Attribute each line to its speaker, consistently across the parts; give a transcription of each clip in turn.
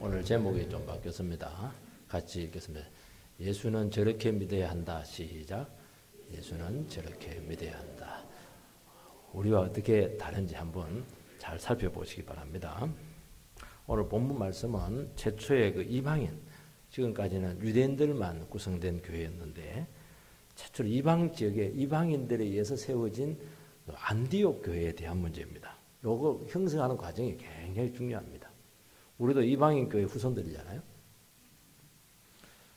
Speaker 1: 오늘 제목이 좀 바뀌었습니다. 같이 읽겠습니다. 예수는 저렇게 믿어야 한다. 시작. 예수는 저렇게 믿어야 한다. 우리와 어떻게 다른지 한번 잘 살펴보시기 바랍니다. 오늘 본문 말씀은 최초의 그 이방인, 지금까지는 유대인들만 구성된 교회였는데 최초로 이방 지역의 이방인들에 의해서 세워진 안디옥 교회에 대한 문제입니다. 요거 형성하는 과정이 굉장히 중요합니다. 우리도 이방인 교회 후손들이잖아요.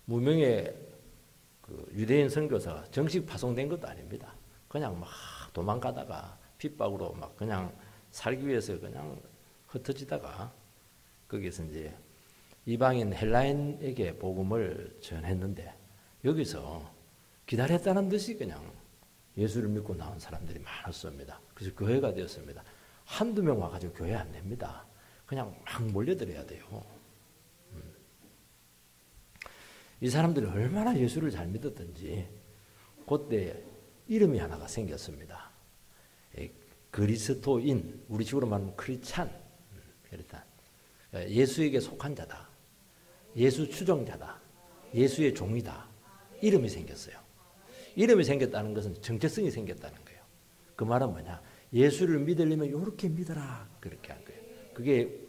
Speaker 1: 무명의 그 유대인 선교사가 정식 파송된 것도 아닙니다. 그냥 막 도망가다가 핍박으로 막 그냥 살기 위해서 그냥 흩어지다가 거기서 이제 이방인 헬라인에게 복음을 전했는데 여기서 기다렸다는 듯이 그냥 예수를 믿고 나온 사람들이 많았습니다. 그래서 교회가 되었습니다. 한두 명 와가지고 교회 안 냅니다. 그냥 막 몰려들어야 돼요. 이 사람들이 얼마나 예수를 잘 믿었던지 그때 이름이 하나가 생겼습니다. 그리스도인, 우리 식으로 말하면 크리스찬, 예수에게 속한 자다, 예수 추종자다, 예수의 종이다, 이름이 생겼어요. 이름이 생겼다는 것은 정체성이 생겼다는 거예요. 그 말은 뭐냐? 예수를 믿으려면 이렇게 믿어라, 그렇게 한 거예요. 그게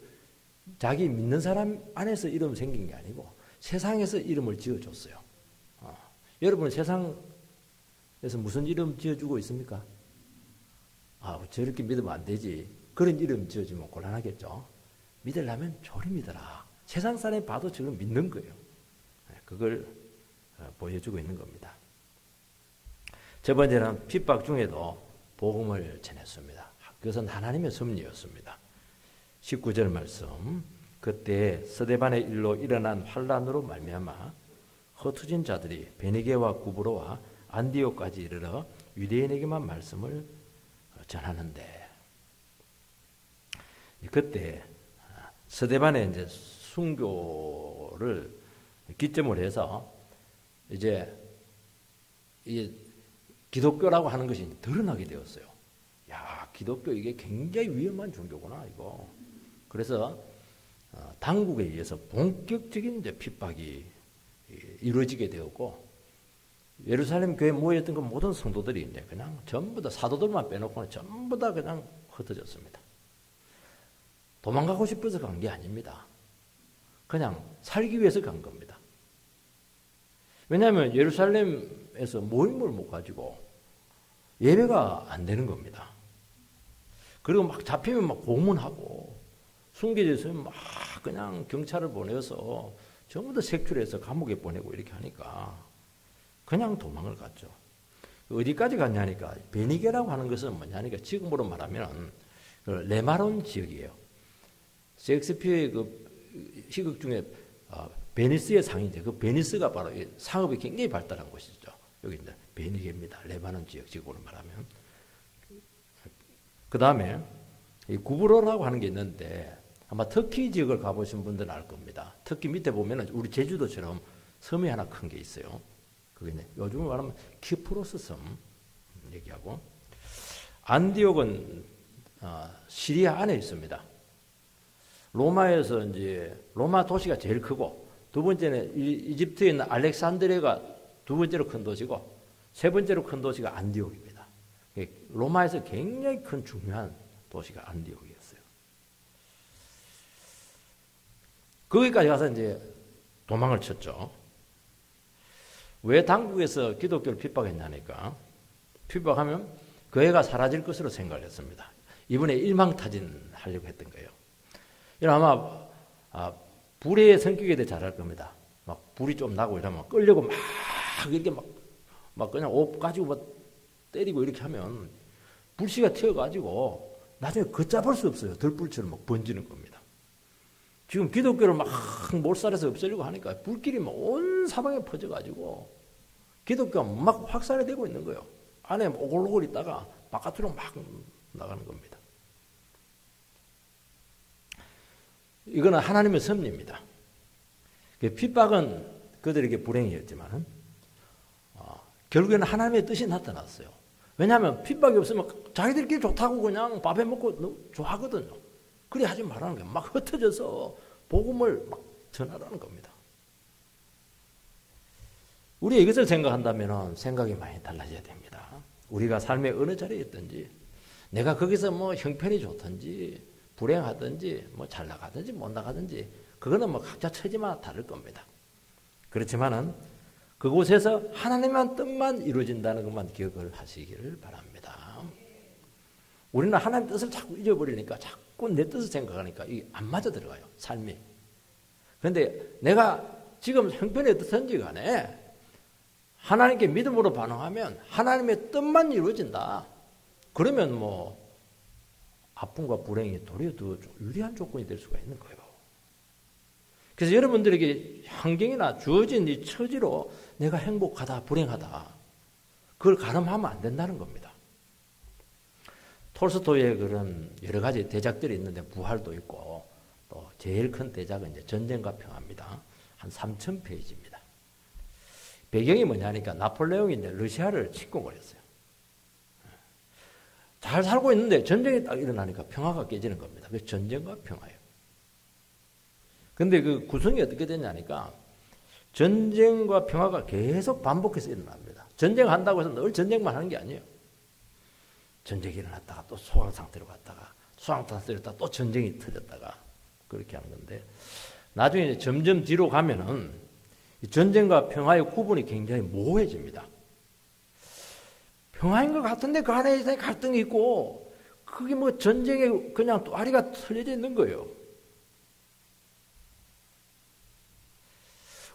Speaker 1: 자기 믿는 사람 안에서 이름 생긴 게 아니고 세상에서 이름을 지어줬어요. 여러분 세상에서 무슨 이름 지어주고 있습니까? 저렇게 믿으면 안 되지. 그런 이름 지어주면 곤란하겠죠. 믿으려면 저리 믿어라. 세상 사람이 봐도 저걸 믿는 거예요. 그걸 보여주고 있는 겁니다. 첫 번째는 핍박 중에도 복음을 전했습니다. 그것은 하나님의 섭리였습니다. 19절 말씀. 그때 스데반의 일로 일어난 환란으로 말미암아 흩어진 자들이 베니게와 구브로와 안디옥까지 이르러 유대인에게만 말씀을 전하는데, 그때 스데반의 이제 순교를 기점으로 해서 이제 이 기독교라고 하는 것이 드러나게 되었어요. 야, 기독교 이게 굉장히 위험한 종교구나 이거. 그래서 당국에 의해서 본격적인 이제 핍박이 이루어지게 되었고, 예루살렘 교회에 모여있던 그 모든 성도들이 이제 그냥 전부 다 사도들만 빼놓고는 전부 다 그냥 흩어졌습니다. 도망가고 싶어서 간 게 아닙니다. 그냥 살기 위해서 간 겁니다. 왜냐하면 예루살렘에서 모임을 못 가지고 예배가 안 되는 겁니다. 그리고 막 잡히면 막 고문하고 숨겨져 있으면 막 그냥 경찰을 보내서 전부 다 색출해서 감옥에 보내고 이렇게 하니까 그냥 도망을 갔죠. 어디까지 갔냐니까 베니게라고 하는 것은 뭐냐니까 지금으로 말하면 레마론 지역이에요. 셰익스피어의 그 희극 중에 베니스의 상인데 그 베니스가 바로 상업이 굉장히 발달한 곳이죠. 여기 이제 베니게입니다. 레바논 지역 지역으로 말하면. 그 다음에 이 구브로라고 하는 게 있는데 아마 터키 지역을 가보신 분들은 알 겁니다. 터키 밑에 보면은 우리 제주도처럼 섬이 하나 큰 게 있어요. 그게 이제 요즘 말하면 키프로스 섬 얘기하고, 안디옥은 시리아 안에 있습니다. 로마에서 이제 로마 도시가 제일 크고, 두 번째는 이집트에 있는 알렉산드리아가 두 번째로 큰 도시고, 세 번째로 큰 도시가 안디옥입니다. 로마에서 굉장히 큰 중요한 도시가 안디옥이었어요. 거기까지 가서 이제 도망을 쳤죠. 왜 당국에서 기독교를 핍박했냐니까, 핍박하면 교회가 사라질 것으로 생각을 했습니다. 이번에 일망타진 하려고 했던 거예요. 이러면 아마 불의 성격에 대해 잘 알 겁니다. 막 불이 좀 나고 이러면 끌려고 막 이렇게 막 그냥 옷 가지고 막 때리고 이렇게 하면 불씨가 튀어가지고 나중에 걷잡을 수 없어요. 들불처럼 막 번지는 겁니다. 지금 기독교를 막 몰살해서 없애려고 하니까 불길이 막 온 사방에 퍼져가지고 기독교가 막 확산이 되고 있는 거예요. 안에 오글오글 있다가 바깥으로 막 나가는 겁니다. 이거는 하나님의 섭리입니다. 핍박은 그들에게 불행이었지만 결국에는 하나님의 뜻이 나타났어요. 왜냐하면 핍박이 없으면 자기들끼리 좋다고 그냥 밥해 먹고 좋아하거든요. 그래 하지 말라는 거예요. 막 흩어져서 복음을 막 전하라는 겁니다. 우리 이것을 생각한다면 생각이 많이 달라져야 됩니다. 우리가 삶의 어느 자리에 있든지 내가 거기서 뭐 형편이 좋든지 불행하든지 뭐 잘 나가든지 못 나가든지 그거는 뭐 각자 처지마다 다를 겁니다. 그렇지만은 그곳에서 하나님의 뜻만 이루어진다는 것만 기억을 하시기를 바랍니다. 우리는 하나님 뜻을 자꾸 잊어버리니까 자꾸 내 뜻을 생각하니까 이게 안 맞아 들어가요, 삶이. 그런데 내가 지금 형편이 어떻든지 간에 하나님께 믿음으로 반응하면 하나님의 뜻만 이루어진다. 그러면 뭐 아픔과 불행이 도리어 더 유리한 조건이 될 수가 있는 거예요. 그래서 여러분들에게 환경이나 주어진 이 처지로 내가 행복하다, 불행하다 그걸 가늠하면 안 된다는 겁니다. 톨스토이의 그런 여러 가지 대작들이 있는데 부활도 있고 또 제일 큰 대작은 이제 전쟁과 평화입니다. 한 3,000페이지입니다. 배경이 뭐냐니까 나폴레옹이 이제 러시아를 침공을 했어요. 잘 살고 있는데 전쟁이 딱 일어나니까 평화가 깨지는 겁니다. 그래서 전쟁과 평화예요. 근데 그 구성이 어떻게 되냐니까 전쟁과 평화가 계속 반복해서 일어납니다. 전쟁한다고 해서 늘 전쟁만 하는 게 아니에요. 전쟁이 일어났다가 또 소강 상태로 갔다가 소강 상태로 갔다가 또 전쟁이 터졌다가 그렇게 하는 건데 나중에 점점 뒤로 가면은 전쟁과 평화의 구분이 굉장히 모호해집니다. 평화인 것 같은데 그 안에 갈등이 있고 그게 뭐 전쟁에 그냥 또 아리가 털려져 있는 거예요.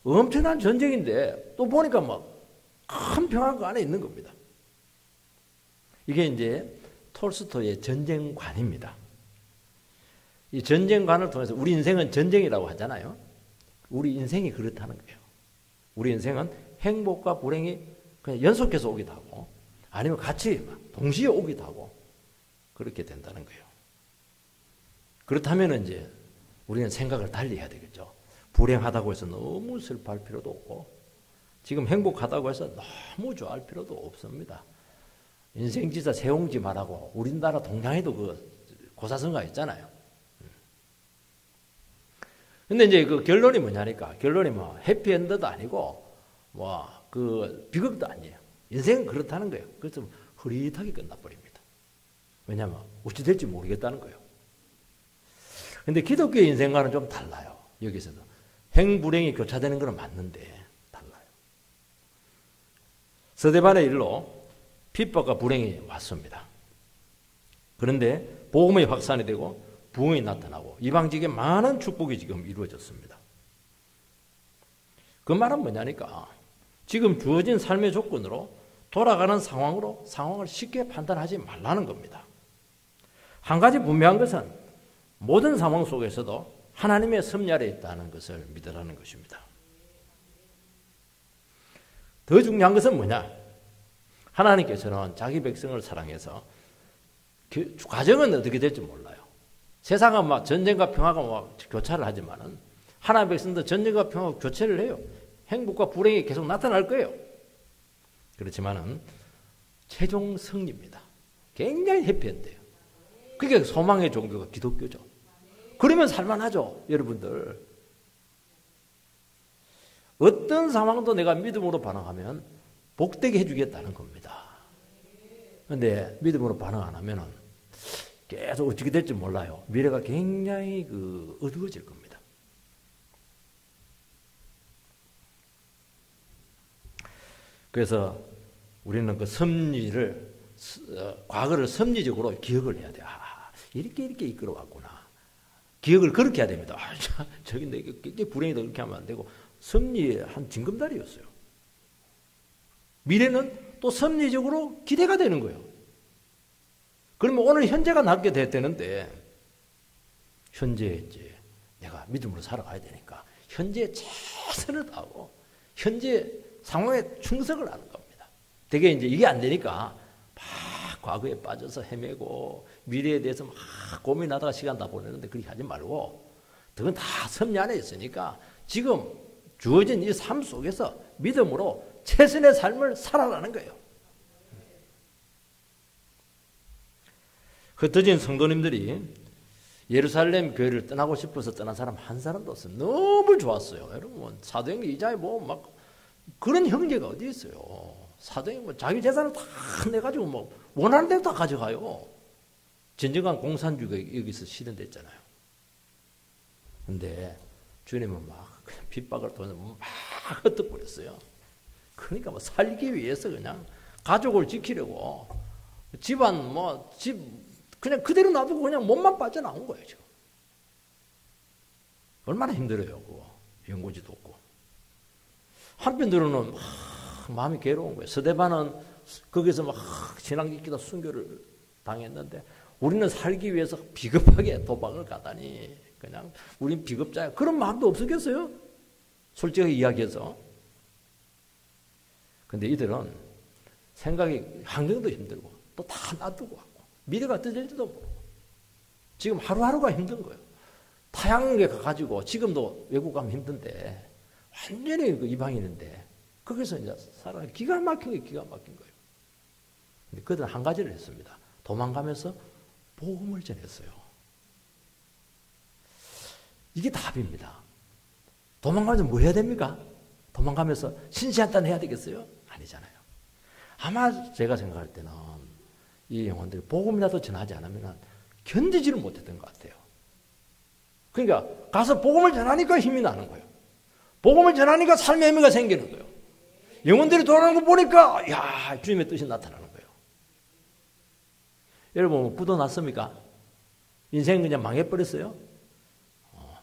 Speaker 1: 엄청난 전쟁인데 또 보니까 막 큰 평화가 그 안에 있는 겁니다. 이게 이제 톨스토이의 전쟁관입니다. 이 전쟁관을 통해서 우리 인생은 전쟁이라고 하잖아요. 우리 인생이 그렇다는 거예요. 우리 인생은 행복과 불행이 그냥 연속해서 오기도 하고 아니면 같이 동시에 오기도 하고 그렇게 된다는 거예요. 그렇다면 이제 우리는 생각을 달리 해야 되겠죠. 불행하다고 해서 너무 슬퍼할 필요도 없고 지금 행복하다고 해서 너무 좋아할 필요도 없습니다. 인생지사 세옹지 말하고 우리나라 동양에도 그 고사성가 있잖아요. 근데 이제 그 결론이 뭐냐니까 결론이 뭐 해피엔드도 아니고 뭐 그 비극도 아니에요. 인생은 그렇다는 거예요. 그래서 흐릿하게 끝나버립니다. 왜냐하면 어찌 될지 모르겠다는 거예요. 근데 기독교의 인생과는 좀 달라요. 여기서도 행불행이 교차되는 건 맞는데 달라요. 스데반의 일로 핍박과 불행이 왔습니다. 그런데 복음의 확산이 되고 부흥이 나타나고 이방지역에 많은 축복이 지금 이루어졌습니다. 그 말은 뭐냐니까 지금 주어진 삶의 조건으로 돌아가는 상황으로 상황을 쉽게 판단하지 말라는 겁니다. 한 가지 분명한 것은 모든 상황 속에서도 하나님의 섭리 아래 있다는 것을 믿으라는 것입니다. 더 중요한 것은 뭐냐? 하나님께서는 자기 백성을 사랑해서 과정은 어떻게 될지 몰라요. 세상은 막 전쟁과 평화가 막 교차를 하지만은 하나님의 백성도 전쟁과 평화가 교차를 해요. 행복과 불행이 계속 나타날 거예요. 그렇지만은 최종 승리입니다. 굉장히 해피엔드예요. 그게 소망의 종교가 기독교죠. 그러면 살만하죠, 여러분들. 어떤 상황도 내가 믿음으로 반응하면 복되게 해주겠다는 겁니다. 그런데 믿음으로 반응 안 하면은 계속 어떻게 될지 몰라요. 미래가 굉장히 어두워질 겁니다. 그래서 우리는 그 섭리를 과거를 섭리적으로 기억을 해야 돼요. 이렇게 이끌어왔구나. 기억을 그렇게 해야 됩니다. 저기 내게 굉장히 불행이다 그렇게 하면 안 되고 섭리의 한 징검다리였어요. 미래는 또 섭리적으로 기대가 되는 거예요. 그러면 오늘 현재가 낫게 되는데 현재에 이제 내가 믿음으로 살아가야 되니까 현재에 최선을 다하고 현재 상황에 충성을 하는 겁니다. 되게 이제 이게 안 되니까 막 과거에 빠져서 헤매고 미래에 대해서 막 고민하다가 시간 다 보내는데 그렇게 하지 말고 그건 다 섭리 안에 있으니까 지금 주어진 이 삶 속에서 믿음으로 최선의 삶을 살아라는 거예요. 흩어진 성도님들이 예루살렘 교회를 떠나고 싶어서 떠난 사람 한 사람도 없어요. 너무 좋았어요. 여러분 사도행전 2장에 뭐 막 그런 형제가 어디 있어요. 사도행전 뭐 자기 재산을 다 내가지고 뭐 원하는 대로 다 가져가요. 진정한 공산주의가 여기서 실현됐잖아요. 근데 주님은 막 그냥 핍박을 통해서 막 흩어버렸어요. 그러니까 뭐 살기 위해서 그냥 가족을 지키려고 집안 뭐 집 그냥 그대로 놔두고 그냥 몸만 빠져나온 거예요 지금. 얼마나 힘들어요 그거. 연고지도 없고. 한편으로는 막 마음이 괴로운 거예요. 스데반은 거기서 막 신앙 지키다 순교를 당했는데 우리는 살기 위해서 비겁하게 도박을 가다니 그냥 우린 비겁자야. 그런 마음도 없었겠어요? 솔직하게 이야기해서. 근데 이들은 생각이 환경도 힘들고 또 다 놔두고 하고 미래가 떠질지도 모르고 지금 하루하루가 힘든 거예요. 타향에 가가지고 지금도 외국 가면 힘든데 완전히 그 이방인인데 거기서 이제 살아가기 기가 막힌 거예요. 근데 그들은 한 가지를 했습니다. 도망가면서 복음을 전했어요. 이게 답입니다. 도망가면서 뭐 해야 됩니까? 도망가면서 신시한탄 해야 되겠어요? 아니잖아요. 아마 제가 생각할 때는 이 영혼들이 복음이라도 전하지 않으면 견디지를 못했던 것 같아요. 그러니까 가서 복음을 전하니까 힘이 나는 거예요. 복음을 전하니까 삶의 의미가 생기는 거예요. 영혼들이 돌아가는 거 보니까 야 주님의 뜻이 나타나는 거예요. 여러분 부도 났습니까? 인생 그냥 망해버렸어요?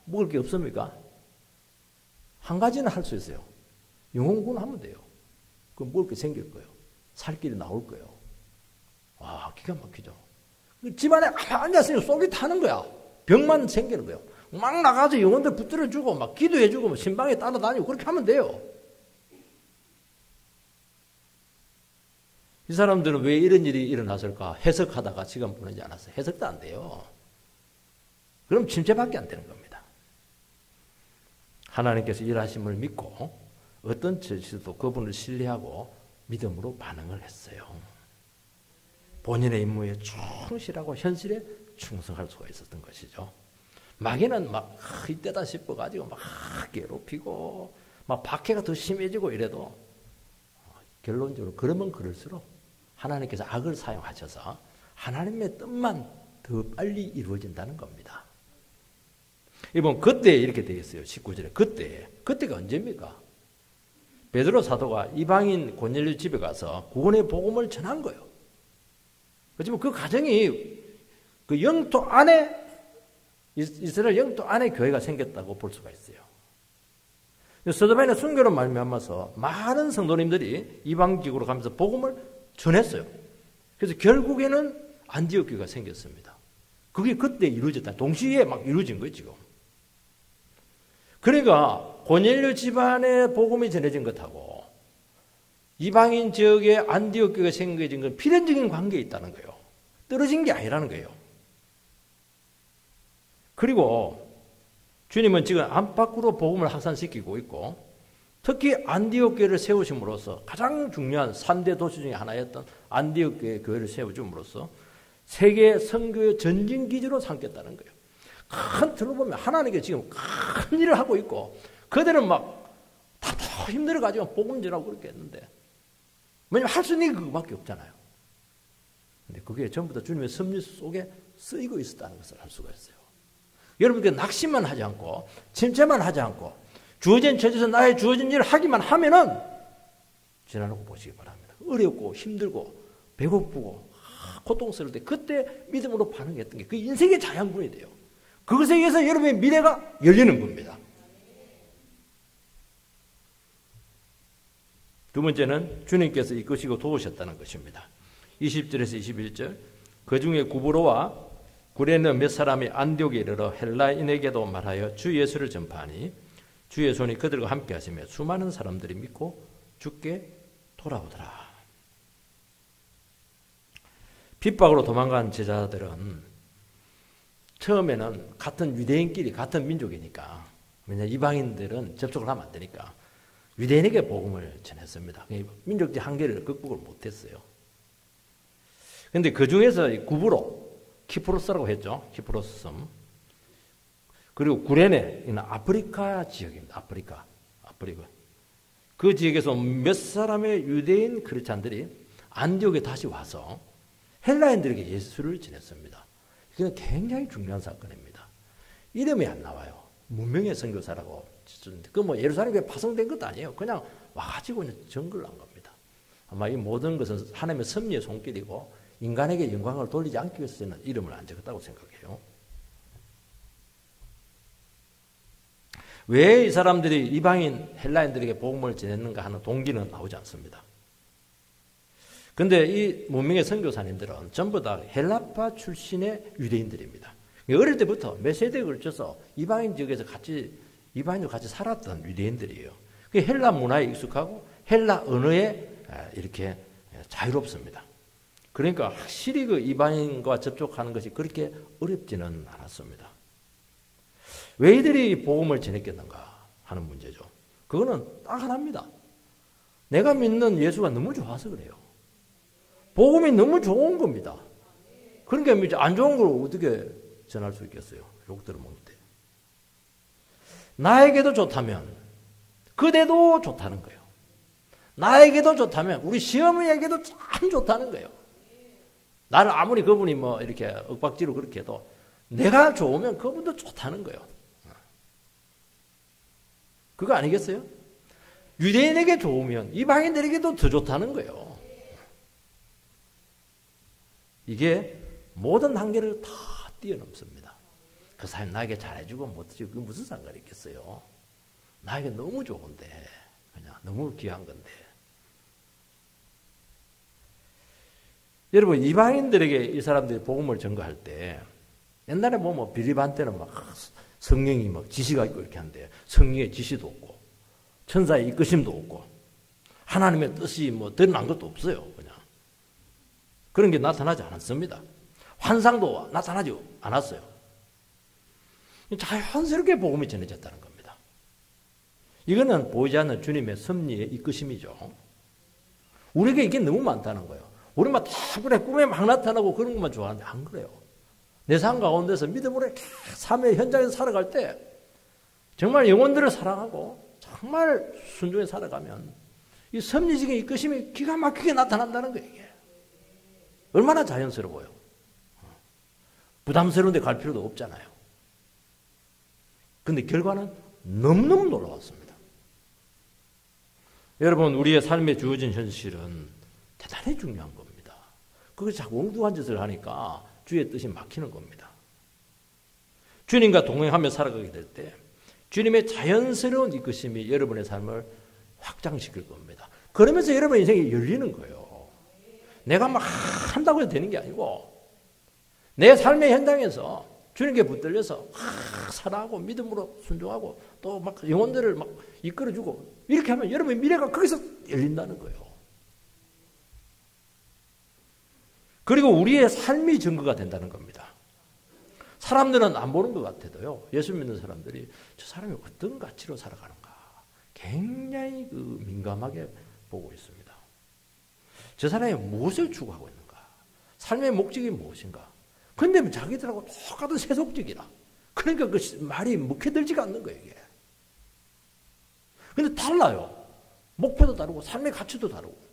Speaker 1: 먹을 게 없습니까? 한 가지는 할 수 있어요. 영혼 구원하면 돼요. 그럼 먹을 게 생길 거예요. 살 길이 나올 거예요. 와 기가 막히죠. 집안에 앉았으니 속이 타는 거야. 병만 생기는 거예요. 막 나가서 영혼들 붙들어주고 막 기도해주고 뭐 신방에 따라다니고 그렇게 하면 돼요. 이 사람들은 왜 이런 일이 일어났을까 해석하다가 시간 보내지 않았어요. 해석도 안 돼요. 그럼 침체밖에 안 되는 겁니다. 하나님께서 일하심을 믿고 어떤 처지도 그분을 신뢰하고 믿음으로 반응을 했어요. 본인의 임무에 충실하고 현실에 충성할 수가 있었던 것이죠. 마귀는 막 이때다 싶어가지고 막 괴롭히고 막 박해가 더 심해지고 이래도 결론적으로 그러면 그럴수록 하나님께서 악을 사용하셔서 하나님의 뜻만 더 빨리 이루어진다는 겁니다. 이번 그때 이렇게 되어 있어요. 19절에 그때가 언제입니까? 베드로 사도가 이방인 고넬료 집에 가서 구원의 복음을 전한 거예요. 그렇지만 그 가정이 그 영토 안에 이스라엘 영토 안에 교회가 생겼다고 볼 수가 있어요. 스데반의 순교로 말미암아서 많은 성도님들이 이방지구로 가면서 복음을 전했어요. 그래서 결국에는 안디옥 교회가 생겼습니다. 그게 그때 이루어졌다. 동시에 막 이루어진 거예요, 지금. 그러니까 고넬료 집안의 복음이 전해진 것하고 이방인 지역에 안디옥 교회가 생겨진 건 필연적인 관계에 있다는 거예요. 떨어진 게 아니라는 거예요. 그리고 주님은 지금 안팎으로 복음을 확산시키고 있고 특히 안디옥 교회를 세우심으로써 가장 중요한 3대 도시 중에 하나였던 안디옥 교회를 세워줌으로써 세계 선교의 전진기지로 삼겠다는 거예요. 큰 틀로 보면 하나님께 지금 큰 일을 하고 있고 그들은 막 다 힘들어가지고 복음 전하고 그렇게 했는데 왜냐면 할 수 있는 게 그거밖에 없잖아요. 근데 그게 전부 다 주님의 섭리 속에 쓰이고 있었다는 것을 알 수가 있어요. 여러분께 낙심만 하지 않고 침체만 하지 않고 주어진 처지에서 나의 주어진 일을 하기만 하면은 지나놓고 보시기 바랍니다. 어렵고 힘들고 배고프고 고통스러울 때 그때 믿음으로 반응했던 게 그 인생의 자양분이 돼요. 그것에 의해서 여러분의 미래가 열리는 겁니다. 두 번째는 주님께서 이끄시고 도우셨다는 것입니다. 20절에서 21절 그 중에 구브로와 구레네 몇 사람이 안디옥에 이르러 헬라인에게도 말하여 주 예수를 전파하니 주의 손이 그들과 함께 하시며 수많은 사람들이 믿고 주께 돌아오더라. 핍박으로 도망간 제자들은 처음에는 같은 유대인끼리 같은 민족이니까 왜냐 이방인들은 접촉을 하면 안 되니까 유대인에게 복음을 전했습니다. 민족적 한계를 극복을 못했어요. 그런데 그 중에서 구브로 키프로스라고 했죠. 키프로스 섬 그리고 구레네, 이는 아프리카 지역입니다. 아프리카. 그 지역에서 몇 사람의 유대인 크리스찬들이 안디옥에 다시 와서 헬라인들에게 예수를 전했습니다. 이건 굉장히 중요한 사건입니다. 이름이 안 나와요. 무명의 선교사라고. 그 뭐 예루살렘에 파송된 것도 아니에요. 그냥 와가지고 그냥 정글을 한 겁니다. 아마 이 모든 것은 하나님의 섭리의 손길이고 인간에게 영광을 돌리지 않기 위해서는 이름을 안 적었다고 생각해요. 왜 이 사람들이 이방인 헬라인들에게 복음을 전했는가 하는 동기는 나오지 않습니다. 근데 이 무명의 선교사님들은 전부 다 헬라파 출신의 유대인들입니다. 어릴 때부터 몇 세대에 걸쳐서 이방인 지역에서 이방인과 같이 살았던 유대인들이에요. 헬라 문화에 익숙하고 헬라 언어에 이렇게 자유롭습니다. 그러니까 확실히 그 이방인과 접촉하는 것이 그렇게 어렵지는 않았습니다. 왜 이들이 복음을 전했겠는가 하는 문제죠. 그거는 딱 하나입니다. 내가 믿는 예수가 너무 좋아서 그래요. 복음이 너무 좋은 겁니다. 그러니까 이제 안 좋은 걸 어떻게 전할 수 있겠어요? 욕 들어먹을 때. 나에게도 좋다면 그대도 좋다는 거예요. 나에게도 좋다면 우리 시어머니에게도 참 좋다는 거예요. 나를 아무리 그분이 뭐 이렇게 윽박지로 그렇게 해도 내가 좋으면 그분도 좋다는 거예요. 그거 아니겠어요? 유대인에게 좋으면 이방인들에게도 더 좋다는 거예요. 이게 모든 한계를 다 뛰어넘습니다. 그 사람이 나에게 잘해주고 못해주고 그게 무슨 상관이 있겠어요? 나에게 너무 좋은데 그냥 너무 귀한 건데. 여러분 이방인들에게 이 사람들이 복음을 전가할 때 옛날에 뭐 빌립한 때는 막 성령이 막 지시가 있고 이렇게 한데 성령의 지시도 없고 천사의 이끄심도 없고 하나님의 뜻이 뭐 드러난 것도 없어요. 그냥 그런 게 나타나지 않았습니다. 환상도 나타나지 않았어요. 자연스럽게 복음이 전해졌다는 겁니다. 이거는 보이지 않는 주님의 섭리의 이끄심이죠. 우리에게 이게 너무 많다는 거예요. 우리 막 다 그래 꿈에 막 나타나고 그런 것만 좋아하는데 안 그래요. 내 삶 가운데서 믿음으로 삶의 현장에서 살아갈 때 정말 영혼들을 사랑하고 정말 순종해 살아가면 이 섭리적인 이끄심이 기가 막히게 나타난다는 거예요. 이게. 얼마나 자연스러워요. 부담스러운 데 갈 필요도 없잖아요. 근데 결과는 너무너무 놀라웠습니다. 여러분 우리의 삶에 주어진 현실은 대단히 중요한 겁니다. 그것이 자꾸 엉뚱한 짓을 하니까 주의 뜻이 막히는 겁니다. 주님과 동행하며 살아가게 될 때 주님의 자연스러운 이끄심이 여러분의 삶을 확장시킬 겁니다. 그러면서 여러분의 인생이 열리는 거예요. 내가 막 한다고 해도 되는 게 아니고 내 삶의 현장에서 주님께 붙들려서 막 살아가고 믿음으로 순종하고 또 막 영혼들을 막 이끌어주고 이렇게 하면 여러분의 미래가 거기서 열린다는 거예요. 그리고 우리의 삶이 증거가 된다는 겁니다. 사람들은 안 보는 것 같아도요. 예수 믿는 사람들이 저 사람이 어떤 가치로 살아가는가 굉장히 민감하게 보고 있습니다. 저 사람이 무엇을 추구하고 있는가? 삶의 목적이 무엇인가? 근데 자기들하고 똑같은 세속적이라. 그러니까 그 말이 묵혀들지가 않는 거예요, 이게. 근데 달라요. 목표도 다르고 삶의 가치도 다르고.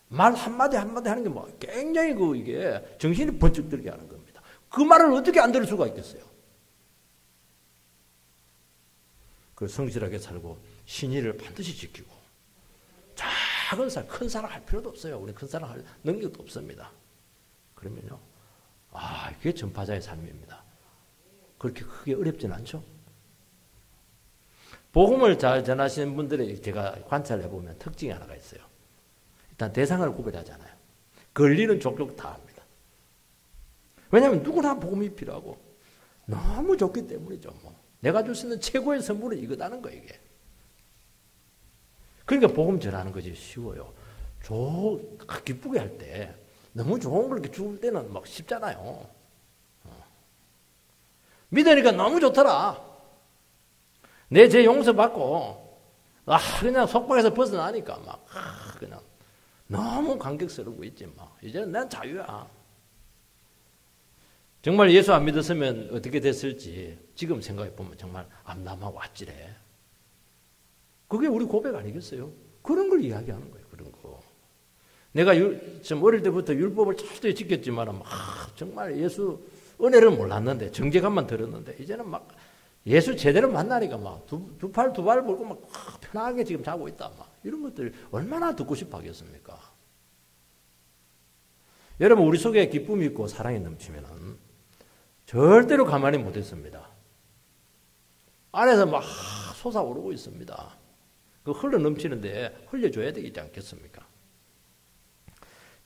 Speaker 1: 말 한마디 한마디 하는 게 뭐 굉장히 이게 정신이 번쩍 들게 하는 겁니다. 그 말을 어떻게 안 들을 수가 있겠어요? 그 성실하게 살고 신의를 반드시 지키고 작은 살, 큰 사랑 할 필요도 없어요. 우리 큰 사랑 할 능력도 없습니다. 그러면요. 그게 전파자의 삶입니다. 그렇게 크게 어렵진 않죠? 복음을 잘 전하시는 분들의 제가 관찰해 보면 특징이 하나가 있어요. 일단 대상을 구별하잖아요. 권리는 족족 다 합니다. 왜냐하면 누구나 복음이 필요하고 너무 좋기 때문이죠. 내가 줄 수 있는 최고의 선물은 이거다는 거예요. 이게. 그러니까 복음 전하는 것이 쉬워요. 기쁘게 할 때 너무 좋은 걸 이렇게 줄 때는 막 쉽잖아요. 믿으니까 너무 좋더라. 내 죄 용서받고 그냥 속박에서 벗어나니까 막 그냥 너무 감격스러워 있지 막. 이제는 난 자유야. 정말 예수 안 믿었으면 어떻게 됐을지 지금 생각해 보면 정말 암담하고 아찔해. 그게 우리 고백 아니겠어요? 그런 걸 이야기하는 거예요. 그런 거. 내가 좀 어릴 때부터 율법을 철저히 지켰지만 정말 예수 은혜를 몰랐는데 정죄감만 들었는데 이제는 막 예수 제대로 만나니까 막 두 팔 벌고 막 편하게 지금 자고 있다. 막 이런 것들 얼마나 듣고 싶어 하겠습니까? 여러분 우리 속에 기쁨이 있고 사랑이 넘치면은 절대로 가만히 못 있습니다. 안에서 막 솟아오르고 있습니다. 그 흘러 넘치는데 흘려줘야 되지 않겠습니까?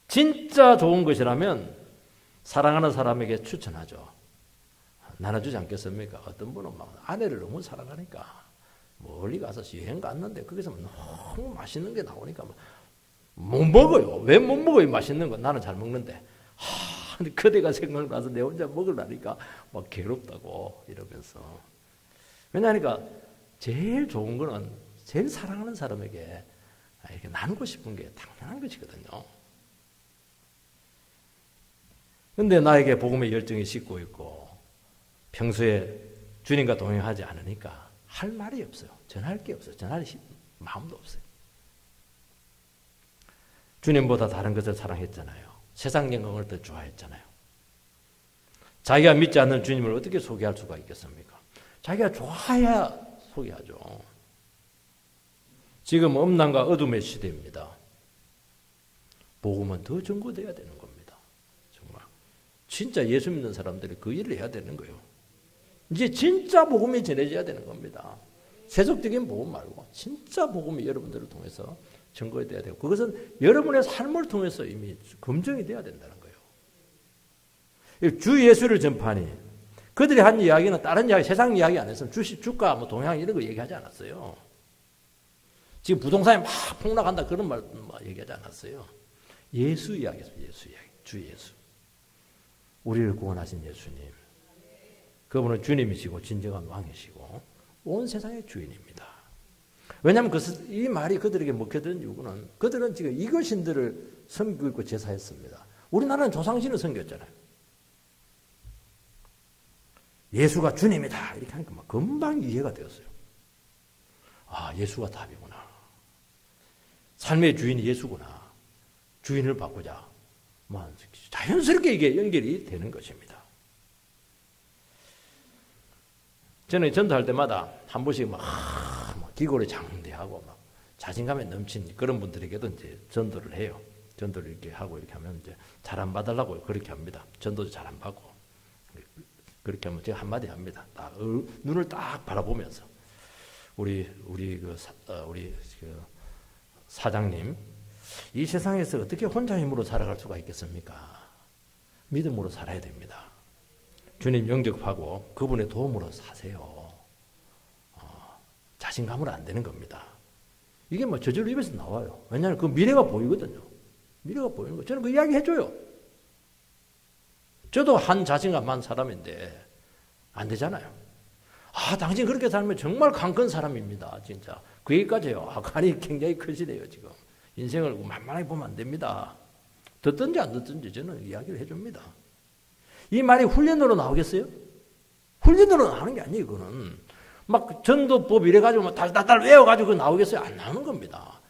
Speaker 1: 진짜 좋은 것이라면 사랑하는 사람에게 추천하죠. 나눠주지 않겠습니까? 어떤 분은 막 아내를 너무 사랑하니까 멀리 가서 여행 갔는데 거기서 너무 맛있는 게 나오니까 못 먹어요. 왜 못 먹어요? 맛있는 거. 나는 잘 먹는데. 근데 그대가 생각나서 내 혼자 먹으려니까 막 괴롭다고 이러면서. 왜냐하니까 제일 좋은 거는 제일 사랑하는 사람에게 이렇게 나누고 싶은 게 당연한 것이거든요. 근데 나에게 복음의 열정이 식고 있고 평소에 주님과 동행하지 않으니까 할 말이 없어요. 전할 게 없어요. 전할 마음도 없어요. 주님보다 다른 것을 사랑했잖아요. 세상 영광을 더 좋아했잖아요. 자기가 믿지 않는 주님을 어떻게 소개할 수가 있겠습니까? 자기가 좋아야 소개하죠. 지금 음란과 어둠의 시대입니다. 복음은 더 전고돼야 되는 겁니다. 정말 진짜 예수 믿는 사람들이 그 일을 해야 되는 거예요. 이제 진짜 복음이 전해져야 되는 겁니다. 세속적인 복음 말고 진짜 복음이 여러분들을 통해서 증거돼야 되고 그것은 여러분의 삶을 통해서 이미 검증이 돼야 된다는 거예요. 주 예수를 전파하니 그들이 한 이야기는 다른 이야기, 세상 이야기 안 해서 주가 뭐 동향 이런 거 얘기하지 않았어요. 지금 부동산이 막 폭락한다 그런 말 얘기하지 않았어요. 예수 이야기였어요. 예수 이야기. 주 예수. 우리를 구원하신 예수님. 그분은 주님이시고 진정한 왕이시고 온 세상의 주인입니다. 왜냐하면 이 말이 그들에게 먹혀든 이유는 그들은 지금 이것신들을 섬기고 있고 제사했습니다. 우리나라는 조상신을 섬겼잖아요. 예수가 주님이다 이렇게 하니까 막 금방 이해가 되었어요. 아, 예수가 답이구나. 삶의 주인이 예수구나. 주인을 바꾸자. 자연스럽게 이게 연결이 되는 것입니다. 저는 전도할 때마다 한 번씩 막 기골이 장대하고 막 자신감에 넘친 그런 분들에게도 이제 전도를 해요. 전도를 이렇게 하고 이렇게 하면 이제 잘 안 받으려고 그렇게 합니다. 전도도 잘 안 받고. 그렇게 하면 제가 한마디 합니다. 딱 눈을 딱 바라보면서 우리 사장님, 이 세상에서 어떻게 혼자 힘으로 살아갈 수가 있겠습니까? 믿음으로 살아야 됩니다. 주님 영접하고 그분의 도움으로 사세요. 자신감으로 안 되는 겁니다. 이게 뭐 저절로 입에서 나와요. 왜냐하면 그 미래가 보이거든요. 미래가 보이는 거. 저는 그 이야기 해줘요. 저도 한 자신감만 사람인데 안 되잖아요. 아, 당신 그렇게 살면 정말 강 큰 사람입니다. 진짜. 그 얘기까지요. 간이 굉장히 크시네요, 지금. 인생을 만만하게 보면 안 됩니다. 듣든지 안 듣든지 저는 이야기를 해줍니다. 이 말이 훈련으로 나오겠어요? 훈련으로 나오는 게 아니에요, 이거는. 막 전도법 이래가지고 막 달달 외워가지고 나오겠어요? 안 나오는 겁니다.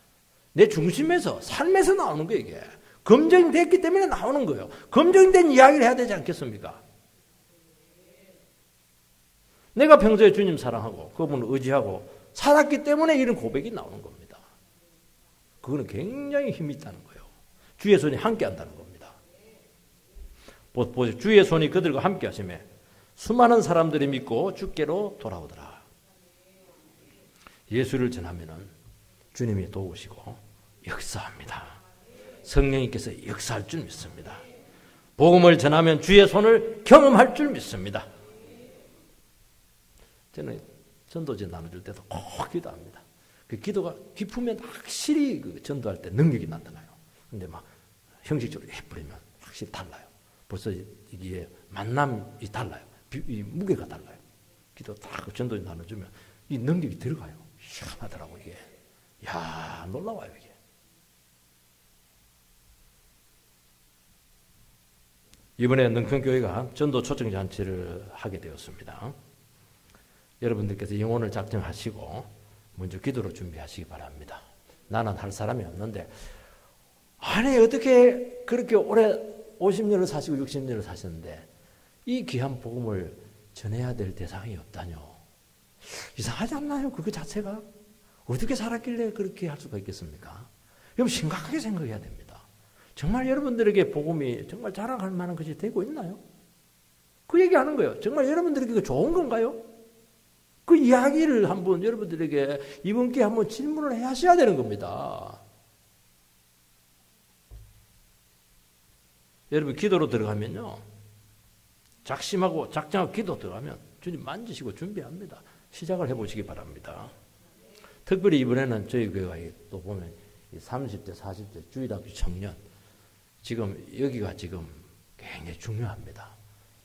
Speaker 1: 내 중심에서, 삶에서 나오는 거예요, 이게. 검증됐기 때문에 나오는 거예요. 검증된 이야기를 해야 되지 않겠습니까? 내가 평소에 주님 사랑하고 그분을 의지하고 살았기 때문에 이런 고백이 나오는 겁니다. 그거는 굉장히 힘이 있다는 거예요. 주의 손이 함께 한다는 겁니다. 보세요. 주의 손이 그들과 함께 하시며 수많은 사람들이 믿고 주께로 돌아오더라. 예수를 전하면 주님이 도우시고 역사합니다. 성령님께서 역사할 줄 믿습니다. 복음을 전하면 주의 손을 경험할 줄 믿습니다. 저는 전도제 나눠줄 때도 꼭 기도합니다. 그 기도가 깊으면 확실히 그 전도할 때 능력이 나타나요. 근데 막 형식적으로 해버리면 확실히 달라요. 벌써 이게 만남이 달라요. 이 무게가 달라요. 기도 딱 전도제 나눠주면 이 능력이 들어가요. 희한하더라고 이게. 야, 놀라워요 이게. 이번에 능평교회가 전도 초청잔치를 하게 되었습니다. 여러분들께서 영혼을 작정하시고 먼저 기도로 준비하시기 바랍니다. 나는 할 사람이 없는데 아니 어떻게 그렇게 오래 50년을 사시고 60년을 사셨는데 이 귀한 복음을 전해야 될 대상이 없다뇨. 이상하지 않나요? 그 자체가 어떻게 살았길래 그렇게 할 수가 있겠습니까? 여러분 심각하게 생각해야 됩니다. 정말 여러분들에게 복음이 정말 자랑할 만한 것이 되고 있나요? 그 얘기하는 거예요. 정말 여러분들에게 좋은 건가요? 그 이야기를 한번 여러분들에게 이번 기회에 한번 질문을 해 하셔야 되는 겁니다. 여러분 기도로 들어가면요. 작심하고 작정하고 기도 들어가면 주님 만지시고 준비합니다. 시작을 해보시기 바랍니다. 특별히 이번에는 저희 교회가 또 보면 30대, 40대 주일학교 청년 지금 여기가 지금 굉장히 중요합니다.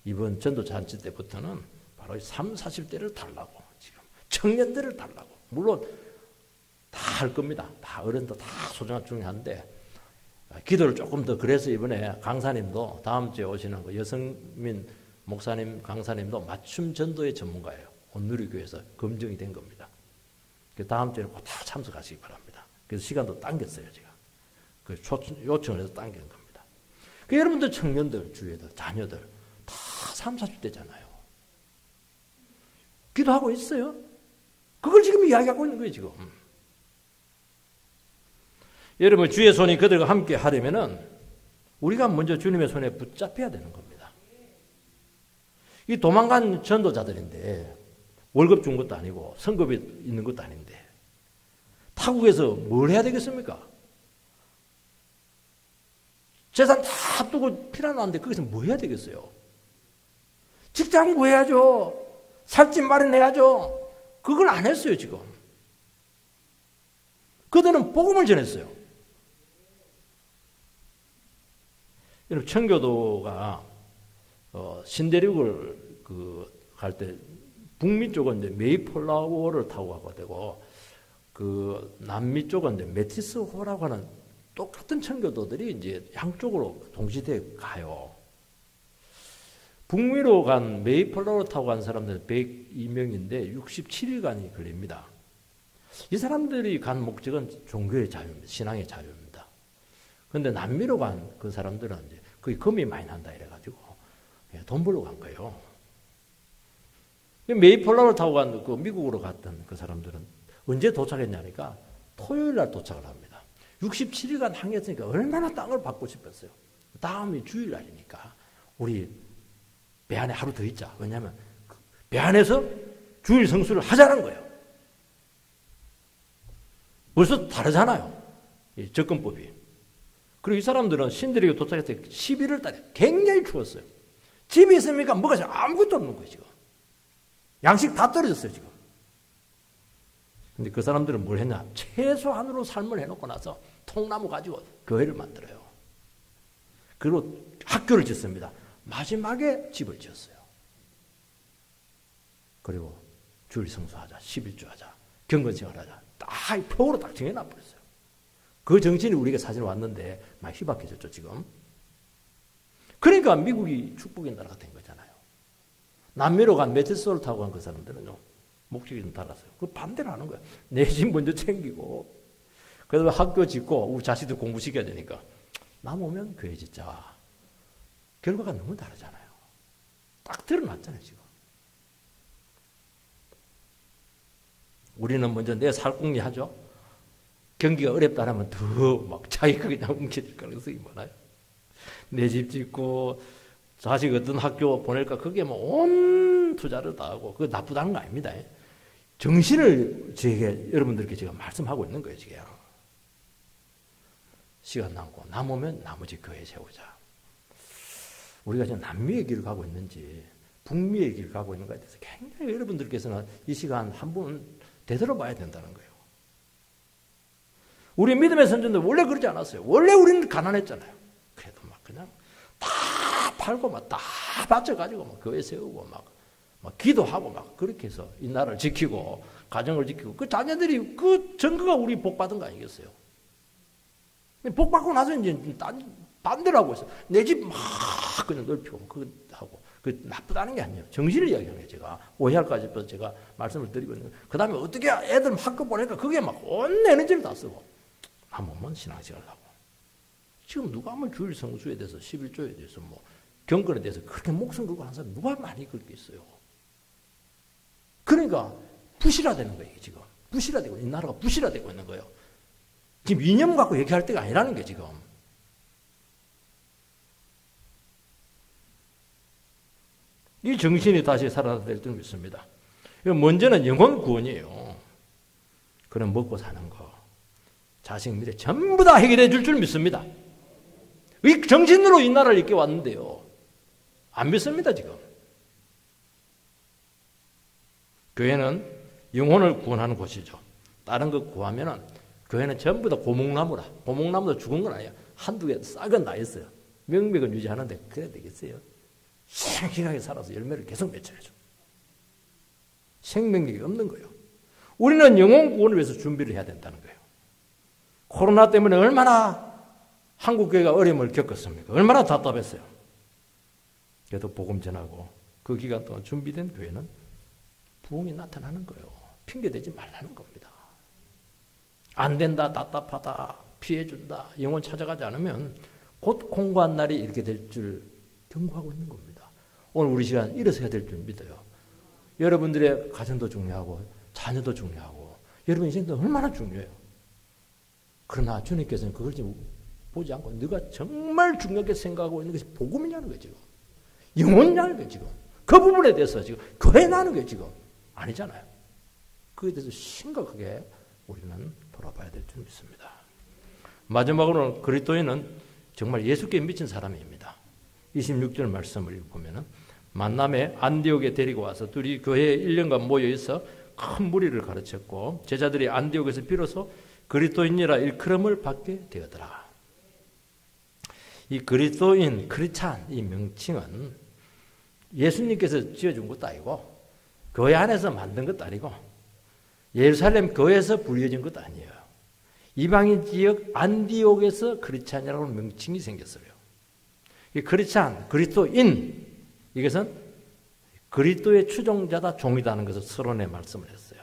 Speaker 1: 이번 전도잔치 때부터는 바로 30, 40대를 달라고 지금 청년들을 달라고 물론 다 할 겁니다. 다 어른도 다 소중한 중요한데 기도를 조금 더 그래서 이번에 강사님도 다음 주에 오시는 그 여성민 목사님 강사님도 맞춤 전도의 전문가예요. 온누리교회에서 검증이 된 겁니다. 다음 주에는 꼭 다 참석하시기 바랍니다. 그래서 시간도 당겼어요, 제가. 그 요청을 해서 당긴 겁니다. 그 여러분들 청년들, 주위에들, 자녀들 다 30, 40대잖아요. 기도하고 있어요. 그걸 지금 이야기하고 있는 거예요, 지금. 여러분, 주의 손이 그들과 함께 하려면은 우리가 먼저 주님의 손에 붙잡혀야 되는 겁니다. 이 도망간 전도자들인데 월급 준 것도 아니고 성급이 있는 것도 아닌데 타국에서 뭘 해야 되겠습니까? 재산 다 두고 피난하는데 거기서 뭐 해야 되겠어요? 직장 구해야죠. 살집 마련해야죠. 그걸 안 했어요, 지금. 그들은 복음을 전했어요. 여러분, 청교도가 신대륙을 갈 때 북미 쪽은 이제 메이플라워를 타고 가고 되고 그 남미 쪽은 이제 메티스호라고 하는 똑같은 청교도들이 이제 양쪽으로 동시대에 가요. 북미로 간 메이플라워를 타고 간 사람들은 102명인데 67일간이 걸립니다. 이 사람들이 간 목적은 종교의 자유입니다. 신앙의 자유입니다. 그런데 남미로 간 그 사람들은 이제 거기 금이 많이 난다 이래가지고 돈 벌러 간 거예요. 메이플라워를 타고 간 그 미국으로 갔던 그 사람들은 언제 도착했냐니까 토요일 날 도착을 합니다. 67일간 항해했으니까 얼마나 땅을 받고 싶었어요. 다음이 주일 날이니까 우리 배 안에 하루 더 있자. 왜냐하면 배 안에서 주일 성수를 하자는 거예요. 벌써 다르잖아요. 이 접근법이. 그리고 이 사람들은 신들에게 도착했을 때 11월 달에 굉장히 추웠어요. 집이 있습니까? 뭐가 지금 아무것도 없는 거예요, 지금. 양식 다 떨어졌어요, 지금. 근데 그 사람들은 뭘 했냐? 최소한으로 삶을 해놓고 나서 통나무 가지고 교회를 만들어요. 그리고 학교를 짓습니다. 마지막에 집을 지었어요. 그리고 주일 성수하자, 11주 하자, 경건생활하자. 딱 표로 딱 정해놔버렸어요. 그 정신이 우리가 사실 왔는데 많이 희박해졌죠, 지금. 그러니까 미국이 축복의 나라가 된 거잖아요. 남미로 간 메티스를 타고 간 그 사람들은요, 목적이 좀 달랐어요. 그 반대로 하는 거예요. 내 집 먼저 챙기고, 그래서 학교 짓고, 우리 자식들 공부시켜야 되니까, 남으면 교회 짓자. 결과가 너무 다르잖아요. 딱 드러났잖아요, 지금. 우리는 먼저 내 살궁리 하죠. 경기가 어렵다면 더 막 자기가 그냥 뭉쳐질 가능성이 많아요. 내 집 짓고, 자식 어떤 학교 보낼까, 그게 뭐 온 투자를 다 하고, 그거 나쁘다는 거 아닙니다. 정신을 여러분들께 제가 말씀하고 있는 거예요, 지금. 시간 남고, 남으면 나머지 교회 세우자. 우리가 지금 남미의 길을 가고 있는지, 북미의 길을 가고 있는가에 대해서 굉장히 여러분들께서는 이 시간 한번 되돌아봐야 된다는 거예요. 우리 믿음의 선전들 원래 그러지 않았어요. 원래 우리는 가난했잖아요. 그래도 막 그냥 다 팔고 막 다 바쳐가지고 막 교회 세우고 막 기도하고 막 그렇게 해서 이 나라를 지키고 가정을 지키고 그 자녀들이 그 전거가 우리 복 받은 거 아니겠어요? 복 받고 나서 이제 딴 반대로 하고 있어. 내 집 막 그냥 넓히고 그거 하고. 그 나쁘다는 게 아니에요. 정신을 이야기하는 거예요. 제가 오해할까 싶어서 제가 말씀을 드리고 있는 거예요. 그 다음에 어떻게 애들 학교 보내니까 그게 막 온 에너지를 다 쓰고 한 번만 신앙생활 하고. 지금 누가 하면 주일 성수에 대해서 11조에 대해서 뭐 경건에 대해서 그렇게 목숨 걸고 하는 사람 누가 많이 그렇게 있어요. 그러니까 부실화되는 거예요. 지금 부실화되고 이 나라가 부실화되고 있는 거예요. 지금 이념 갖고 얘기할 때가 아니라는 게 지금. 이 정신이 다시 살아나야 될 줄 믿습니다. 먼저는 영혼 구원이에요. 그럼 먹고 사는 거, 자식 미래 전부 다 해결해 줄 줄 믿습니다. 이 정신으로 이 나라를 이끌어 왔는데요. 안 믿습니다, 지금. 교회는 영혼을 구원하는 곳이죠. 다른 거 구하면은 교회는 전부 다 고목나무라. 고목나무도 죽은 건 아니에요. 한두 개 싹은 나 있어요. 명맥은 유지하는데 그래야 되겠어요? 싱싱하게 살아서 열매를 계속 맺어야죠. 생명력이 없는 거예요. 우리는 영혼 구원을 위해서 준비를 해야 된다는 거예요. 코로나 때문에 얼마나 한국교회가 어려움을 겪었습니까? 얼마나 답답했어요. 그래도 복음 전하고 그 기간 동안 준비된 교회는 부흥이 나타나는 거예요. 핑계대지 말라는 겁니다. 안 된다, 답답하다, 피해준다, 영혼 찾아가지 않으면 곧 공고한 날이 이렇게 될 줄 경고하고 있는 겁니다. 오늘 우리 시간 일어서야 될 줄 믿어요. 여러분들의 가정도 중요하고 자녀도 중요하고 여러분 인생도 얼마나 중요해요. 그러나 주님께서는 그걸 지금 보지 않고 네가 정말 중요하게 생각하고 있는 것이 복음이냐는 거예요. 지금. 영혼이냐는 거예요. 지금. 그 부분에 대해서 지금 교회나는 거예요. 지금. 아니잖아요. 그에 대해서 심각하게 우리는 돌아봐야 될 줄 믿습니다. 마지막으로는 그리스도인은 정말 예수께 미친 사람입니다. 26절 말씀을 보면은 만남에 안디옥에 데리고 와서 둘이 교회에 1년간 모여 있어 큰 무리를 가르쳤고 제자들이 안디옥에서 비로소 그리스도인이라 일컬음을 받게 되었더라. 이 그리스도인, 크리스찬 이 명칭은 예수님께서 지어준 것도 아니고 교회 안에서 만든 것도 아니고 예루살렘 교회에서 불려진 것도 아니에요. 이방인 지역 안디옥에서 크리스찬이라고 하는 명칭이 생겼어요. 이 크리스찬, 그리스도인 이것은 그리스도의 추종자다, 종이다는 것을 서론에 말씀을 했어요.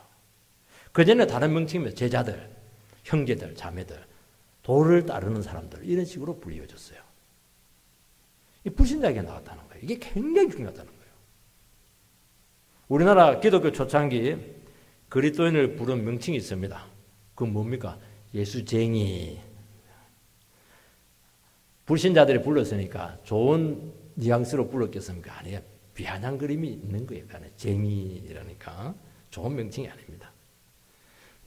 Speaker 1: 그 전에 다른 명칭이면 제자들, 형제들, 자매들, 도를 따르는 사람들 이런 식으로 불리워졌어요. 이 불신자에게 나왔다는 거예요. 이게 굉장히 중요하다는 거예요. 우리나라 기독교 초창기 그리스도인을 부른 명칭이 있습니다. 그건 뭡니까? 예수쟁이. 불신자들이 불렀으니까 좋은 뉘앙스로 불렀겠습니까? 아니에요. 비아냥거림이 있는 거예요. 쟁이라니까 좋은 명칭이 아닙니다.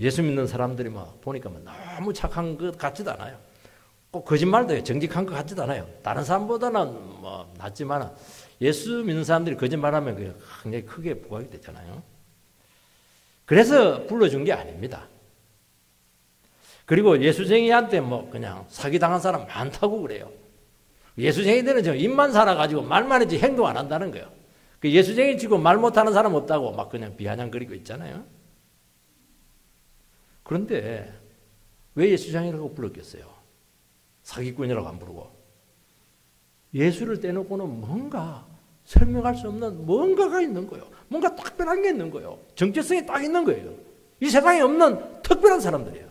Speaker 1: 예수 믿는 사람들이 보니까 너무 착한 것 같지도 않아요. 꼭 거짓말도 해요. 정직한 것 같지도 않아요. 다른 사람보다는 낫지만 예수 믿는 사람들이 거짓말하면 그게 굉장히 크게 부각이 되잖아요. 그래서 불러준 게 아닙니다. 그리고 예수쟁이한테 그냥 사기당한 사람 많다고 그래요. 예수쟁이들은 저 입만 살아가지고 말만 했지 행동 안 한다는 거예요. 그 예수쟁이 치고 말 못하는 사람 없다고 막 그냥 비아냥거리고 있잖아요. 그런데 왜 예수쟁이라고 불렀겠어요? 사기꾼이라고 안 부르고. 예수를 떼놓고는 뭔가 설명할 수 없는 뭔가가 있는 거예요. 뭔가 특별한 게 있는 거예요. 정체성이 딱 있는 거예요. 이 세상에 없는 특별한 사람들이에요.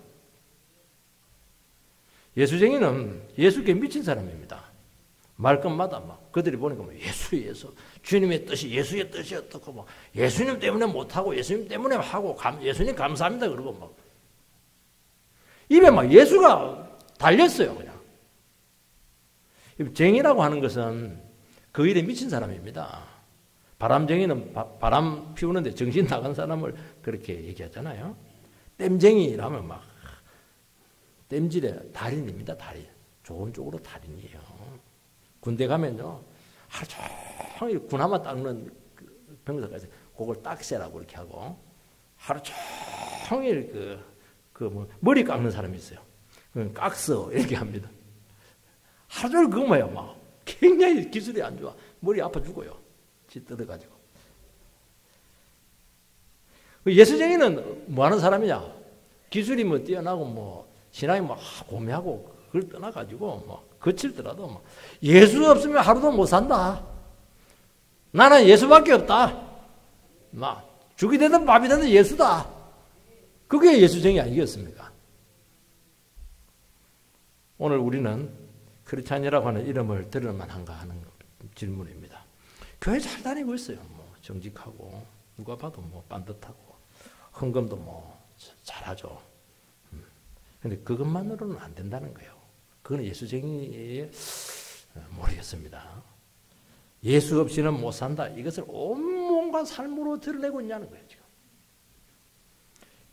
Speaker 1: 예수쟁이는 예수께 미친 사람입니다. 말끝마다 그들이 보니까 예수 주님의 뜻이 예수의 뜻이 어떻고 예수님 때문에 못하고 예수님 때문에 하고 예수님 감사합니다 그러고 입에 예수가 달렸어요. 그냥. 쟁이라고 하는 것은 그 일에 미친 사람입니다. 바람쟁이는 바람 피우는데 정신 나간 사람을 그렇게 얘기하잖아요. 땜쟁이라면 땜질의 달인입니다. 달인. 좋은 쪽으로 달인이에요. 군대 가면요. 하루 종일 군함만 닦는 병사까지 그걸 딱새라고 이렇게 하고 하루 종일 머리 깎는 사람이 있어요. 깍서 이렇게 합니다. 하루 종일 그거만요. 굉장히 기술이 안 좋아. 머리 아파 죽어요. 지 뜯어가지고. 예수쟁이는 뭐 하는 사람이냐? 기술이 뛰어나고 신앙이 고매하고 그걸 떠나가지고 뭐 거칠더라도 뭐 예수 없으면 하루도 못 산다. 나는 예수밖에 없다. 막 죽이 되든 밥이 되든 예수다. 그게 예수쟁이 아니겠습니까? 오늘 우리는 크리스찬이라고 하는 이름을 들을 만한가 하는 질문입니다. 교회 잘 다니고 있어요. 뭐 정직하고 누가 봐도 뭐 반듯하고 헌금도 뭐 잘하죠. 근데 그것만으로는 안 된다는 거예요. 그건 예수쟁이에 모르겠습니다. 예수 없이는 못 산다. 이것을 온몸과 삶으로 드러내고 있냐는 거예요. 지금.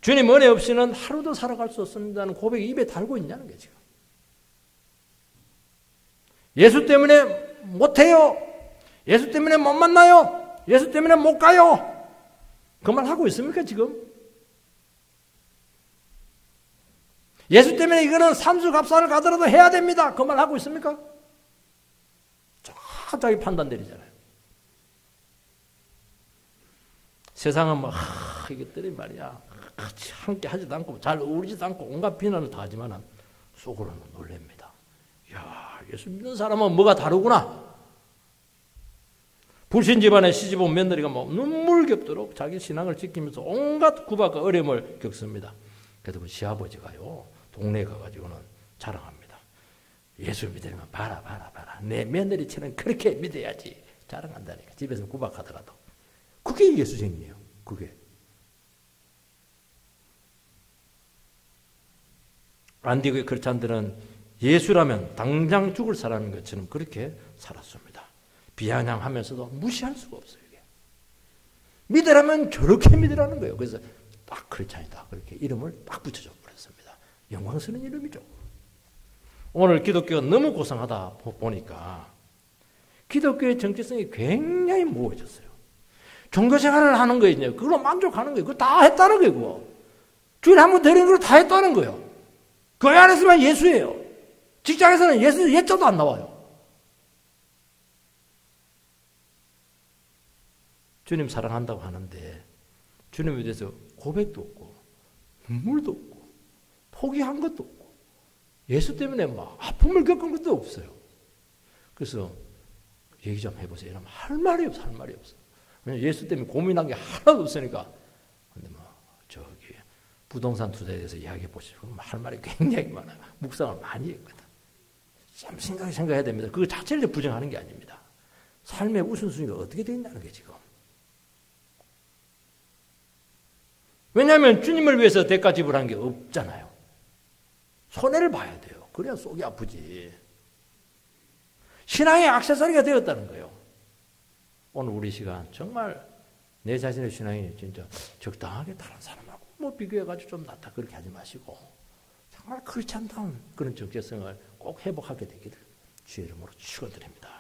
Speaker 1: 주님 은혜 없이는 하루도 살아갈 수 없습니다는 고백이 입에 달고 있냐는 거예요. 지금. 예수 때문에 못해요. 예수 때문에 못 만나요. 예수 때문에 못 가요. 그 말 하고 있습니까 지금? 예수 때문에 이거는 삼수갑산을 가더라도 해야 됩니다. 그 말 하고 있습니까? 자기 판단 내리잖아요. 세상은 뭐 이것들이 말이야 같이 함께 하지도 않고 잘 어울리지도 않고 온갖 비난을 다 하지만 속으로는 놀랍니다. 야, 예수 믿는 사람은 뭐가 다르구나. 불신 집안의 시집온 며느리가 뭐 눈물겹도록 자기 신앙을 지키면서 온갖 구박과 어려움을 겪습니다. 그래도 그 시아버지가요 동네에 가가지고는 자랑합니다. 예수 믿으면 봐라. 내 며느리처럼 그렇게 믿어야지. 자랑한다니까. 집에서 구박하더라도. 그게 예수쟁이에요. 그게. 안디고의 크리스찬들은 예수라면 당장 죽을 사람인 것처럼 그렇게 살았습니다. 비아냥하면서도 무시할 수가 없어요. 이게. 믿으라면 저렇게 믿으라는 거예요. 그래서 딱 크리스찬이다. 그렇게 이름을 딱 붙여줘 버렸습니다. 영광스러운 이름이죠. 오늘 기독교가 너무 고상하다 보니까 기독교의 정체성이 굉장히 모호해졌어요. 종교생활을 하는 거예요. 그걸로 만족하는 거예요. 그거 다 했다는 거예요. 그거. 주일에 한 번 드리는 걸 다 했다는 거예요. 교회 안에서만 예수예요. 직장에서는 예수 예자도 안 나와요. 주님 사랑한다고 하는데 주님에 대해서 고백도 없고 눈물도 없고 포기한 것도 없고 예수 때문에 막 아픔을 겪은 것도 없어요. 그래서 얘기 좀 해보세요. 이러면 할 말이 없어. 예수 때문에 고민한 게 하나도 없으니까. 근데 뭐 저기 부동산 투자에 대해서 이야기해 보시고 할 말이 굉장히 많아요. 묵상을 많이 했거든. 참 생각해야 됩니다. 그거 자체를 부정하는 게 아닙니다. 삶의 우선순위가 어떻게 되어 있다는 게 지금. 왜냐하면 주님을 위해서 대가 지불한 게 없잖아요. 손해를 봐야 돼요. 그래야 속이 아프지. 신앙의 액세서리가 되었다는 거예요. 오늘 우리 시간 정말 내 자신의 신앙이 진짜 적당하게 다른 사람하고 뭐 비교해가지고 좀 낫다 그렇게 하지 마시고 정말 크리스찬다운 그런 정체성을 꼭 회복하게 되기를 주의 이름으로 축원드립니다.